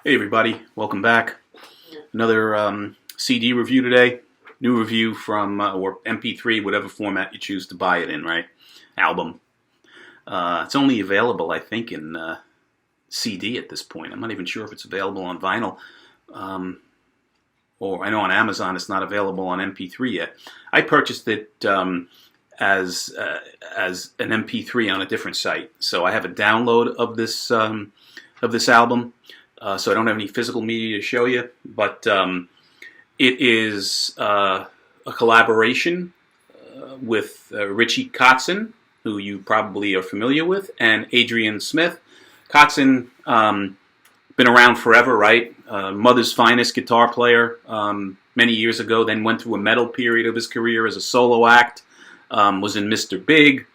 Hey everybody, welcome back. Another CD review today. New review from, or MP3, whatever format you choose to buy it in, right? Album. It's only available, I think, in CD at this point. I'm not even sure if it's available on vinyl. Or I know on Amazon it's not available on MP3 yet. I purchased it as an MP3 on a different site. So I have a download of this album. So I don't have any physical media to show you, but it is a collaboration with Smith-Kotzen, who you probably are familiar with, and Adrian Smith. Kotzen, been around forever, right? Mother's finest guitar player many years ago, then went through a metal period of his career as a solo act, was in Mr. Big,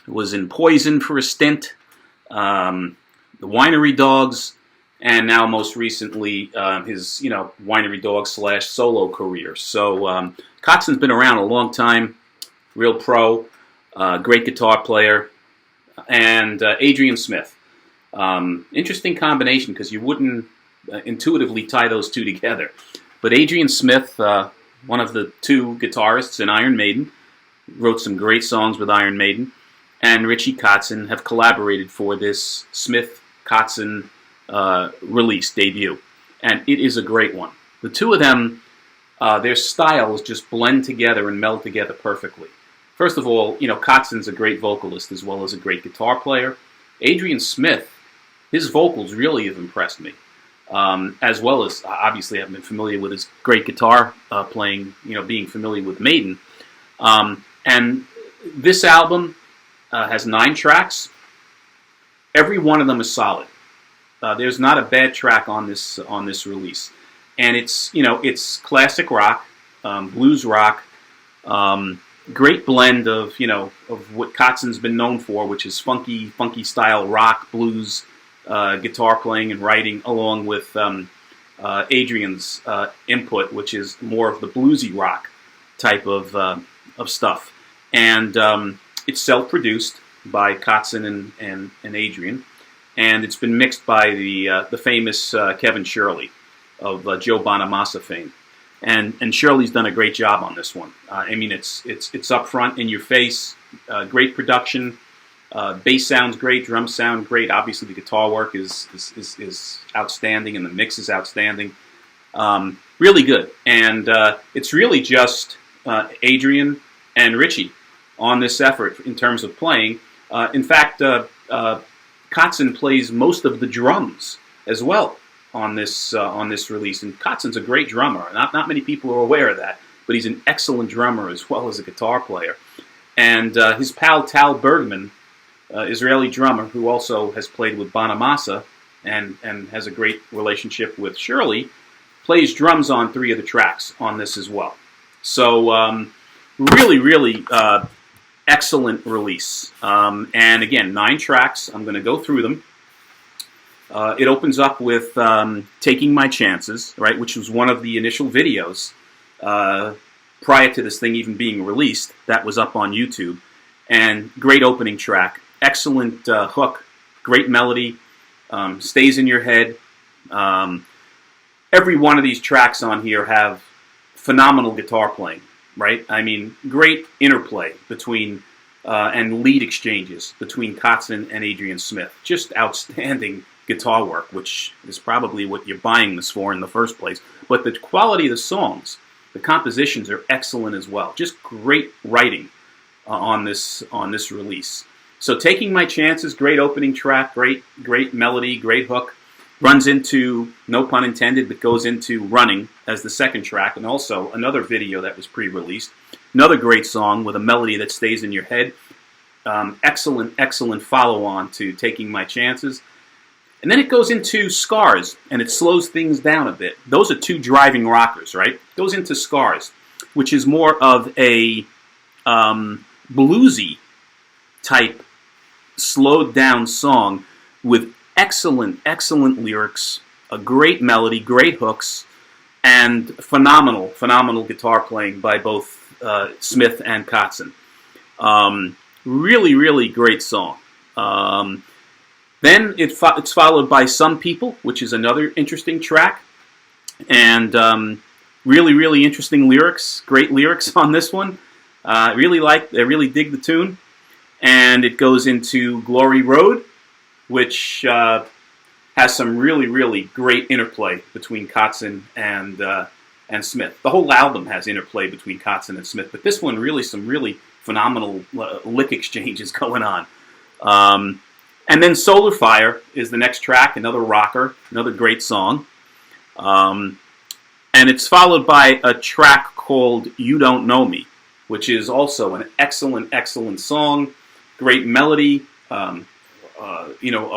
was in Poison for a stint, the Winery Dogs, and now most recently his Winery Dog / solo career. So Kotzen's been around a long time, real pro, great guitar player, and Adrian Smith. Interesting combination because you wouldn't intuitively tie those two together. But Adrian Smith, one of the two guitarists in Iron Maiden, wrote some great songs with Iron Maiden, and Smith-Kotzen have collaborated for this Smith-Kotzen release debut, and it is a great one. The two of them, their styles just blend together and meld together perfectly. First of all, Kotzen's a great vocalist as well as a great guitar player. Adrian Smith, his vocals really have impressed me, as well as obviously I've been familiar with his great guitar playing, being familiar with Maiden. And this album has 9 tracks. Every one of them is solid. There's not a bad track on this release, and it's classic rock, blues rock, great blend of what Kotzen's been known for, which is funky style rock, blues, guitar playing and writing, along with Adrian's input, which is more of the bluesy rock type of stuff, and it's self-produced by Kotzen and Adrian. And it's been mixed by the famous Kevin Shirley of Joe Bonamassa fame, and Shirley's done a great job on this one. I mean, it's up front, in your face, great production. Bass sounds great, drums sound great. Obviously, the guitar work is outstanding, and the mix is outstanding. Really good, and it's really just Adrian and Richie on this effort in terms of playing. In fact, Kotzen plays most of the drums as well on this release, and Kotzen's a great drummer. Not many people are aware of that, but he's an excellent drummer as well as a guitar player. And his pal Tal Bergman, Israeli drummer, who also has played with Bonamassa and has a great relationship with Shirley, plays drums on 3 of the tracks on this as well. So really excellent release. And again, 9 tracks. I'm going to go through them. It opens up with Taking My Chances, right, which was one of the initial videos prior to this thing even being released. That was up on YouTube. And great opening track. Excellent hook. Great melody. Stays in your head. Every one of these tracks on here have phenomenal guitar playing. Right? I mean, great interplay between and lead exchanges between Kotzen and Adrian Smith. Just outstanding guitar work, which is probably what you're buying this for in the first place. But the quality of the songs, the compositions are excellent as well. Just great writing on this release. So, Taking My Chances, great opening track, great melody, great hook. Runs into, no pun intended, but goes into Running as the second track, and also another video that was pre-released. Another great song with a melody that stays in your head. Excellent follow-on to Taking My Chances. And then it goes into Scars, and it slows things down a bit. Those are 2 driving rockers, right? Goes into Scars, which is more of a bluesy type slowed down song with excellent lyrics, a great melody, great hooks, and phenomenal guitar playing by both Smith and Kotzen. Really great song. Then it's followed by Some People, which is another interesting track. And really, really interesting lyrics. Great lyrics on this one. I really dig the tune. And it goes into Glory Road, which has some really, really great interplay between Kotzen and Smith. The whole album has interplay between Kotzen and Smith, but this one really some really phenomenal lick exchanges going on. And then Solar Fire is the next track, another rocker, another great song. And it's followed by a track called You Don't Know Me, which is also an excellent, excellent song. Great melody, a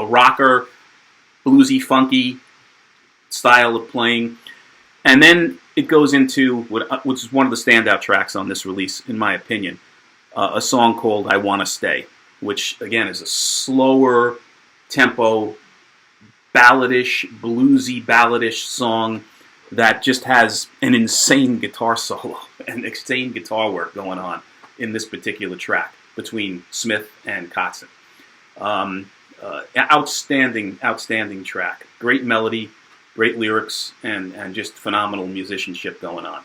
rocker, bluesy, funky style of playing. And then it goes into, which is one of the standout tracks on this release, in my opinion, a song called I Wanna Stay, which, again, is a slower tempo, balladish, bluesy, balladish song that just has an insane guitar solo and insane guitar work going on in this particular track between Smith and Kotzen. Outstanding track. Great melody, great lyrics, and just phenomenal musicianship going on.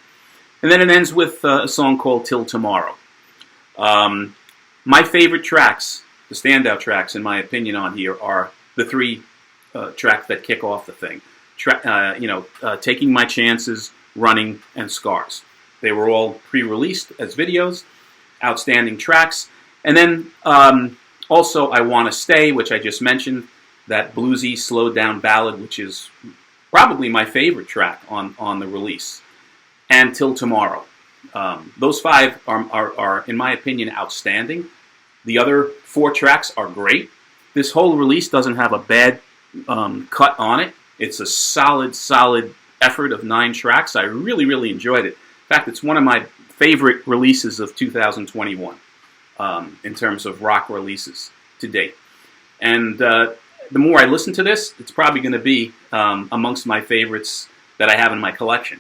And then it ends with a song called Till Tomorrow. My favorite tracks, the standout tracks in my opinion on here, are the three tracks that kick off the thing. Taking My Chances, Running, and Scars. They were all pre-released as videos. Outstanding tracks. And then also I Wanna Stay, which I just mentioned, that bluesy, slowed down ballad, which is probably my favorite track on the release. And Till Tomorrow. Those five are, in my opinion, outstanding. The other four tracks are great. This whole release doesn't have a bad cut on it. It's a solid effort of 9 tracks. I really, really enjoyed it. In fact, it's one of my favorite releases of 2021 in terms of rock releases to date. And the more I listen to this, it's probably going to be amongst my favorites that I have in my collection,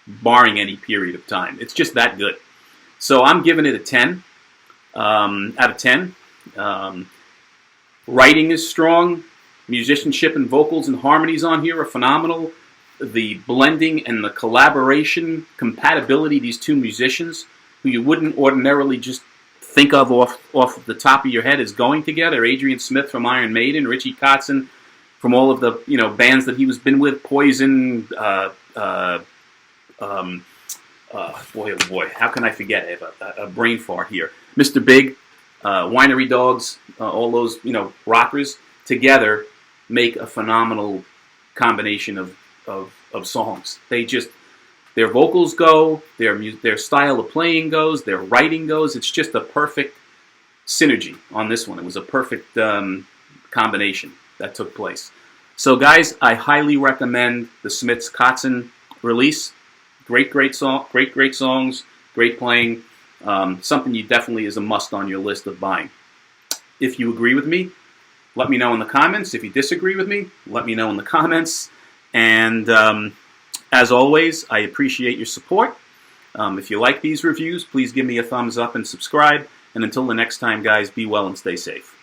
barring any period of time. It's just that good. So I'm giving it a 10 out of 10. Writing is strong. Musicianship and vocals and harmonies on here are phenomenal. The blending and the collaboration, compatibility, these two musicians, who you wouldn't ordinarily just think of off the top of your head as going together. Adrian Smith from Iron Maiden, Richie Kotzen from all of the bands that he was been with, Poison, boy oh boy, how can I forget? I have a brain fart here. Mr. Big, Winery Dogs, all those rockers together make a phenomenal combination of songs. Their vocals go, their style of playing goes, their writing goes. It's just a perfect synergy on this one. It was a perfect combination that took place. So guys, I highly recommend the Smith-Kotzen release. Great song, great songs, great playing. Something you definitely is a must on your list of buying. If you agree with me, let me know in the comments. If you disagree with me, let me know in the comments. And as always, I appreciate your support. If you like these reviews, please give me a thumbs up and subscribe. And until the next time, guys, be well and stay safe.